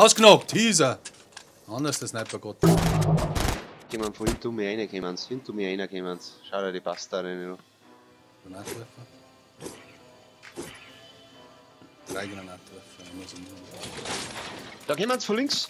Ausgenockt, Teaser. Anders der Sniper-Gott. Jemand von hinter mir reinkommen. Hinter mir reinkommen. Schau dir die Pasta rein. Granatwerfer. 3 Granatwerfer. Da kommen sie von links.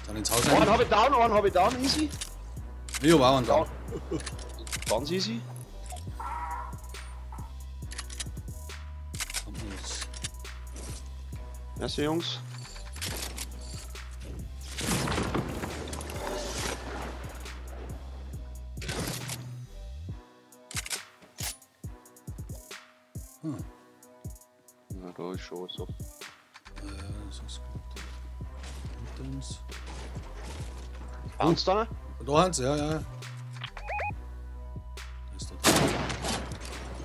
Dann ins Haus Einen rein. hab ich down, easy. Ich hab auch einen da. Ganz easy. Merci Jungs. Na, da ist schon so. Das ist gut. Hinter uns. Bounce da? Da haben sie, ja. Da ist der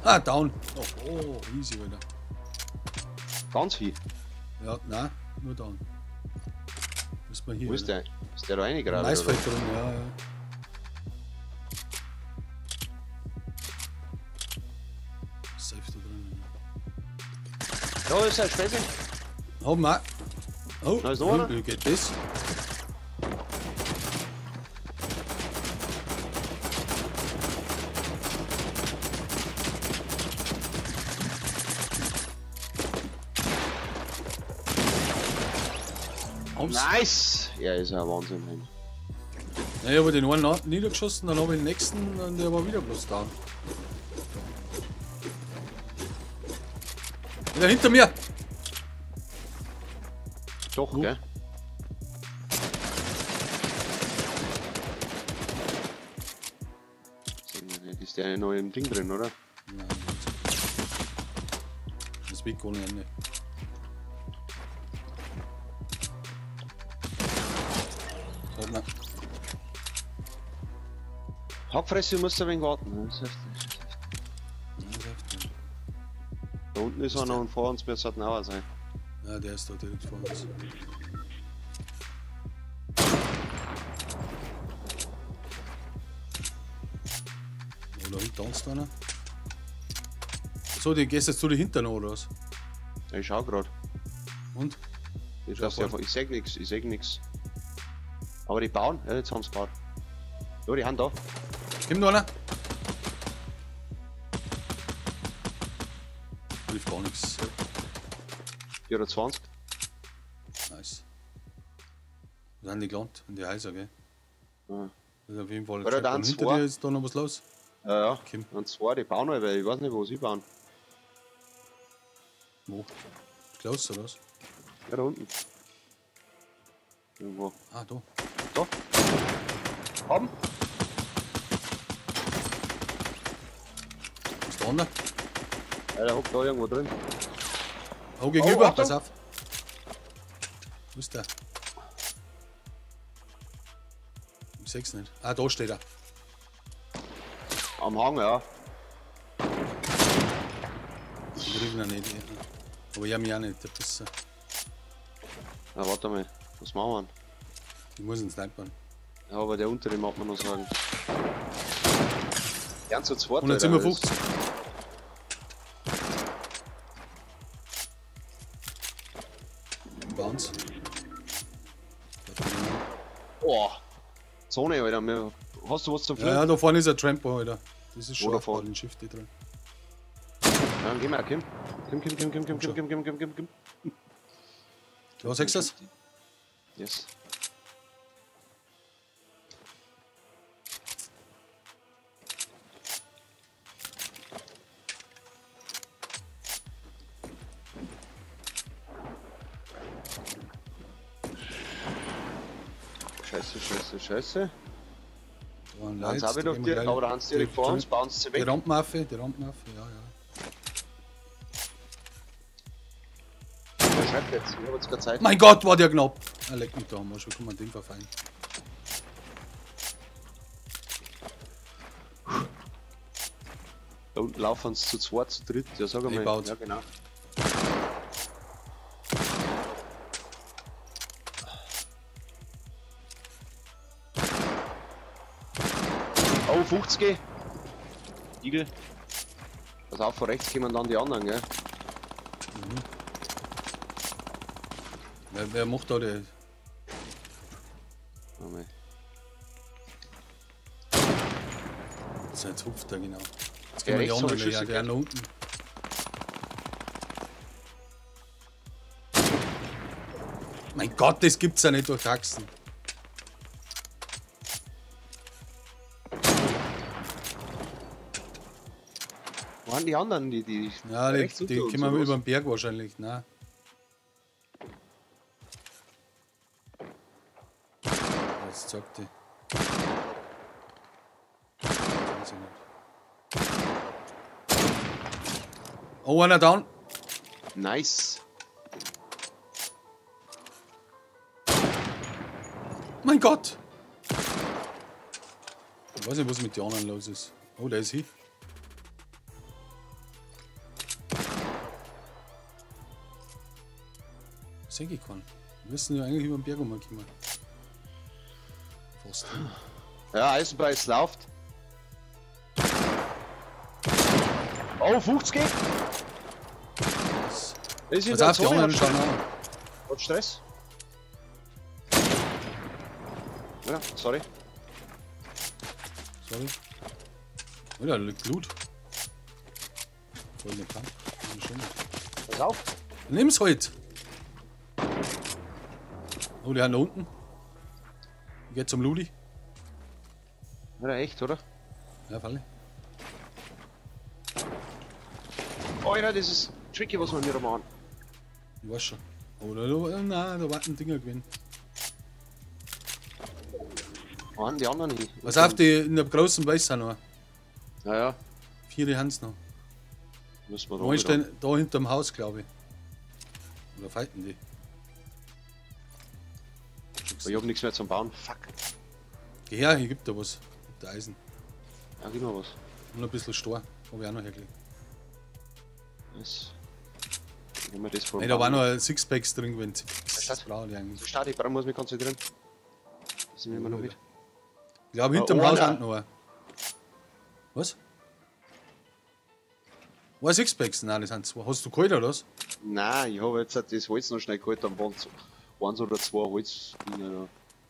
Ah, down. Oh, easy, Alter. Ganz viel. Ja, nein, nur down. Müssen wir hier. Wo ist der? Ist der da reingegraben? Maisfeld drin, ja. Safe da drin. Da ist ein Späßchen. Haben wir. Oh, Da ist noch einer. wie geht das? Nice! Ja, ist ja ein Wahnsinn. Mann. Ja, ich habe den einen niedergeschossen, dann habe ich den nächsten und der war wieder bloß da. Wieder hinter mir! Doch, gell? Ist der noch im Ding drin, oder? Nein, das ist weg ohne Ende. Schaut mal. Hackfresse, musst du ein wenig warten. Das ist da unten ist einer und vor uns wird es halt genauer sein. Ja, der ist da direkt vor uns. Oder hinter uns da einer? So, die gehst jetzt zu dir hinter noch, oder was? Ja, ich schau grad. Und? Ich seh nix. Aber die bauen? Ja, jetzt haben sie gebaut. Ja, die haben da. Kommt noch einer? Lief gar nichts. 24. Nice. Wo sind die gelandet? In die Häuser, gell? Ja. Das ist auf jeden Fall Oder dann hinter zwei. dir ist da noch was los. Ja. Kim. Und zwar, die bauen noch, weil ich weiß nicht, wo sie bauen. Wo? Klaus oder was? Ja, da unten. Irgendwo. Ah, da. Da. Haben. Ist der andere? Ja, der hockt da irgendwo drin. Oh, gegenüber, Achtung. pass auf. Wo ist der? Ich seh's nicht. Ah, da steht er. Am Hang, ja. Ich krieg ihn nicht. Aber ich hab mich auch nicht. Das ist, Ja, warte mal. Was machen wir denn? ich muss ihn snipern. Ja, aber der untere mag man noch sagen. Ganz zu zweit. 157. Bounce. Oh. Zone, Alter. Hast du was zum Ja, Fliegen? ja, da vorne ist ein Trampo, Alter. Das ist Wo da schon vorne? in Shifty drin. Ja, dann geh mal, Kim. Kim. Du hast das? Yes. Scheiße. Hans habe ich doch dir, aber Hans direkt vor uns, bauen sie Die weg. Rampenaffe, ja. Wer schreibt jetzt? Ich habe jetzt keine Zeit. Mein Gott, war der knapp! Er leckt mich da, mal schon, kann man den verfallen. Da unten laufen sie zu zweit, zu dritt. Ja, sag einmal. Eingebaut. Ja, genau. Oh, 50. Igel. Pass auf, von rechts kommen dann die anderen, gell? Wer macht da die. Oh, mei. So, jetzt hupft er genau. Jetzt Ja, gehen wir die rechts habe anderen, ich ja, Schüsse der da unten. Mein Gott, das gibt's ja nicht durch Taxen. Wo waren die anderen, die Ja, rechts die unter uns, kommen oder über was? den Berg wahrscheinlich. Nein. Jetzt sagt die. Weiß ich nicht. Oh, einer down. Nice. Mein Gott! Ich weiß nicht, was mit den anderen los ist. Oh, der ist hier. Sehe ich keinen. Wir müssen ja eigentlich über den Berg rumkommen. Fast. Ja, Eisenpreis läuft. Oh, 50 geht. Das- Das ist in Pass der auf, die Zone, anderen schauen an. hat Stress. Ja, sorry. Sorry. Oh, da liegt Blut. Voll nicht kann. Pass auf. Nimm's halt! Oh, der da unten. Geht zum Ludi. Ja, echt, oder? Ja, Falle. Alter, das ist tricky, was wir hier machen. Ich weiß schon. Oh, nein, da warten Dinger gewinnen. Wo waren die anderen hin? Was auf, die in der großen Weiß sind noch. Ja, ja. 4 haben's noch. Müssen wir Wo ist wieder. denn da hinterm Haus, glaube ich. Oder fighten die? Ich hab nichts mehr zum Bauen. Fuck. Geh her, hier gibt da was. Mit der Eisen. Ja, gib mal was. Und ein bisschen Stor. Hab ich auch noch hergelegt. Das. Wenn wir das vom Ey, da war Bauen- noch ein Sixpacks drin gewesen. Das Statt. brauche ich eigentlich. Start, ich muss mich konzentrieren. Das nehmen wir noch mit. Ich glaube, hinterm Oh, Haus einer. sind noch ein. Was? War Sixpacks? Nein, das sind 2. Hast du geholt oder was? Nein, ich habe jetzt das Holz noch schnell geholt, dann waren es 1 oder 2 Holz.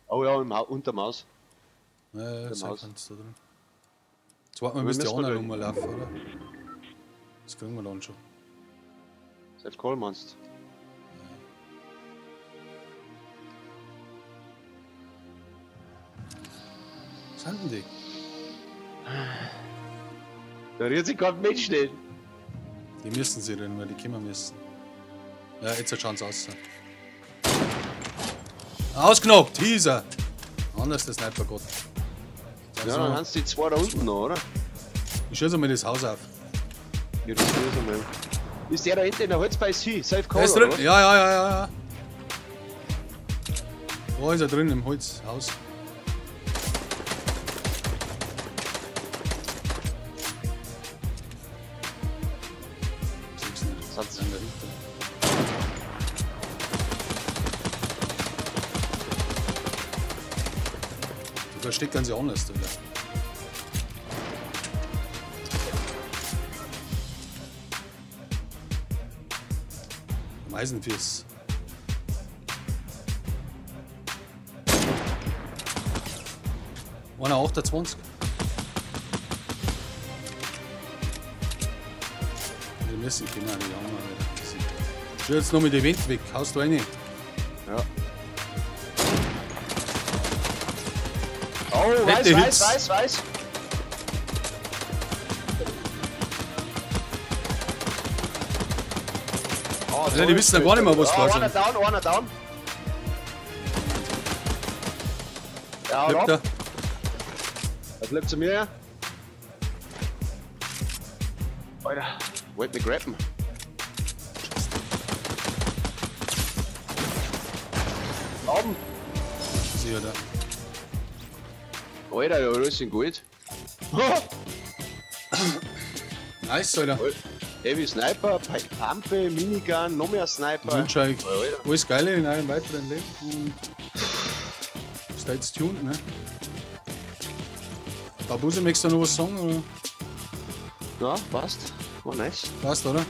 Oh ja, unterm Haus. Ja, Im Haus. da drin. Jetzt warten wir, Aber bis die müssen wir anderen da- rumlaufen, oder? Das kriegen wir dann schon. Seit Kohl meinst Was sind denn die? Da rührt sich kein Mensch nicht. Die müssen sie rennen, weil die kommen müssen. Ja, jetzt schauen sie aus. Ausgenockt, Teaser! Anders der Sniper-Gott. Ja, dann haben sie die 2 da unten noch, oder? Ich schieße mal das Haus auf. Ja, das ist einmal. Ist der da hinten in der Holzbeiß hin? Safe Der Call, ist oder drin. was? Ja. Da ist er drin im Holzhaus. Siehst du nicht? Satz. Nein, dahinter. Die verstecken sie anders, oder? Am Eisenfies. Einer 28. Wir müssen genau, die haben wir. Ich will jetzt noch mit dem Wind weg. Haust du rein? Ja. Oh, Nette weiß. Oh, Ja, die wissen ja gar nicht mehr, was da da ist. sind. Einer down. Ja, Bleibt oder? da. Er bleibt zu mir, ja. Alter, wollte mich grappen. Oben. Sieh da. Alter, ja, das ist gut. Nice, Alter. Heavy Sniper, Pampe, Minigun, noch mehr Ich Sniper. wünsche euch Alter. alles Geile in eurem weiteren Leben und stay tuned, ne? Babuse, möchtest du noch was sagen? Oder? Ja, passt. War nice. Passt, oder?